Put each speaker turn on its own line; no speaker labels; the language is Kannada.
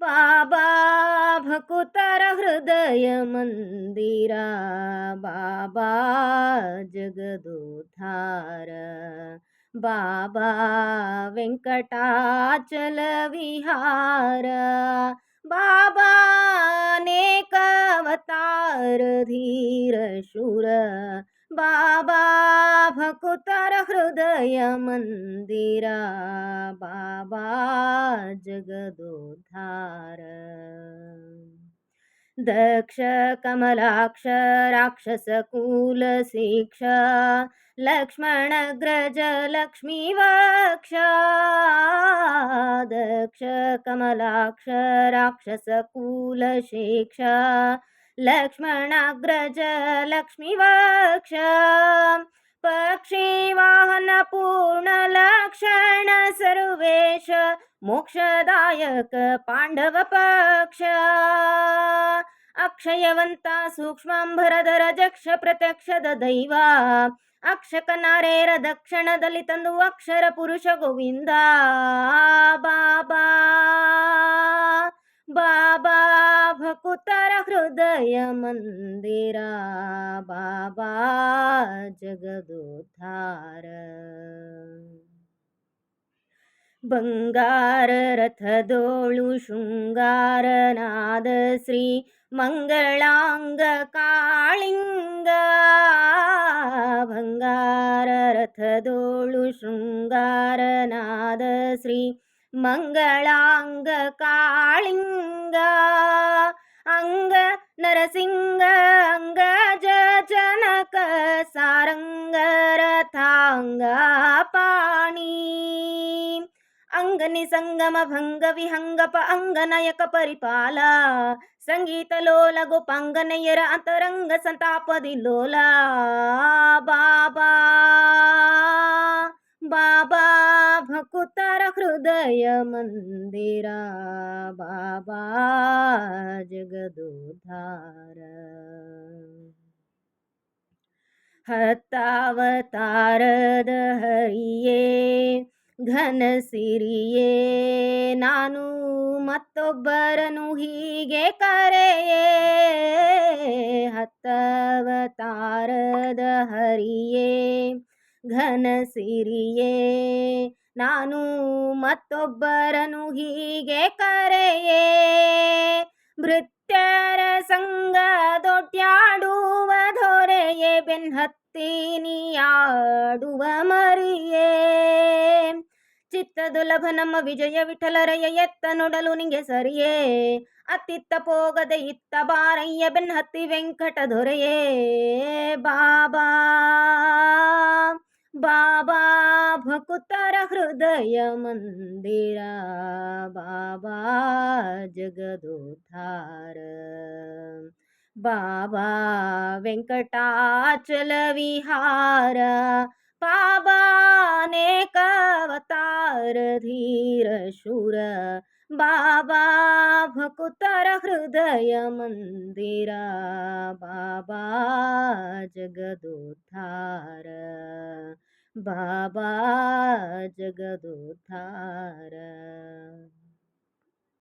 बाबा भकुतर हृदय मंदिरा, बाबा जगदोद्धार, बाबा वेंकटाचल विहार, बाबा अनेक अवतार धीर शूर, बाबा भकुतर हृदय मंदिरा, बाबा जगदोद्धार. दक्ष कमलाक्ष राक्षसकूल शिक्ष, लक्ष्मणग्रज लक्ष्मीवक्ष, दक्ष कमलाक्ष राक्षसकूल शिक्ष, लक्ष्मणाग्रज लक्ष्मीवक्ष, पक्षीवाहन पूर्ण लक्षण सर्वेश, मोक्षदायक पांडव पक्ष, अक्षयवंता सूक्ष्मांबरधर जक्ष प्रत्यक्ष दैवा, अक्षकनारेर दक्षिणದಲ್ಲಿ ತಂದು ಅಕ್ಷರ ಪುರುಷ ಗೋವಿಂದ, ಬಾಬಾ ಬಾಬಾ ಭಕುತರ ಹೃದಯ ಮಂದಿರ, ಬಾಬಾ ಜಗದೋದ್ಧಾರ. ಬಂಗಾರ ರಥದೋಳು ಶೃಂಗಾರನಾದ ಶ್ರೀ ಮಂಗಳಾಂಗ ಕಾಳಿಂಗ, ಬಂಗಾರ ರಥದೋಳು ಶೃಂಗಾರನಾದ ಶ್ರೀ ಮಂಗಳಾಂಗ ಕಾಳಿಂಗ, ಅಂಗ ನರಸಿಂಗ ಅಂಗಜ ಜನಕ ಸಾರಂಗ ರಥಾಂಗ ಪಾಣಿ, ಅಂಗನಿ ಸಂಗಮ ಭಂಗ ವಿಹಂಗಪ ಅಂಗನಯಕ ಪರಿಪಾಲ, ಸಂಗೀತ ಲೋಲ ಗೋಪಾಂಗನಯ್ಯರ ಅಂತರಂಗ ಸಂತಾಪದಿ ಲೋಲ, ಬಾಬಾ ಬಾಬಾ ಭಕುತರ ಹೃದಯ ಮಂದಿರ, ಬಾಬಾ ಜಗದೋದ್ಧಾರ. ಹತ್ತಾವತಾರದ ಹರಿಯೇ ಘನ ಸಿರಿಯೇ, ನಾನು ಮತ್ತೊಬ್ಬರನು ಹೀಗೆ ಕರೆಯೇ, ಹತ್ತವತಾರದ ಹರಿಯೇ ಘನ ಸಿರಿಯೇ, ನಾನು ಮತ್ತೊಬ್ಬರನು ಹೀಗೆ ಕರೆಯೇ, ಭೃತ್ಯರ ಸಂಗ ದೊಡ್ಯಾಡುವ ಧೊರೆಯೇ, ಬೆನ್ಹತ್ತೀನಿಯಾಡುವ ಮರಿಯೇ, ಚಿತ್ತದುಲಭ ನಮ್ಮ ವಿಜಯ ವಿಠಲರಯ್ಯ, ಎತ್ತ ನೋಡಲು ನಿಂಗೆ ಸರಿಯೇ, ಅತ್ತಿತ್ತ ಪೋಗದೆ ಇತ್ತ ಬಾರಯ್ಯ, ಬೆನ್ಹತ್ತಿ ವೆಂಕಟ ದೊರೆಯೇ, ಬಾಬಾ ಬಾಬಾ ಭಕುತರ ಹೃದಯ ಮಂದಿರ, ಬಾಬಾ ಜಗದೋದ್ಧಾರ, ಬಾಬಾ ವೆಂಕಟಾಚಲ ವಿಹಾರ, ಬಾಬಾ ಅನೇಕ ಅವತಾರ ಧೀರ ಶೂರ, ಬಾಬಾ ಭಕುತರ ಹೃದಯ ಮಂದಿರ, ಬಾಬಾ ಜಗದೋದ್ಧಾರ, ಬಾಬಾ ಜಗದೋದ್ಧಾರ.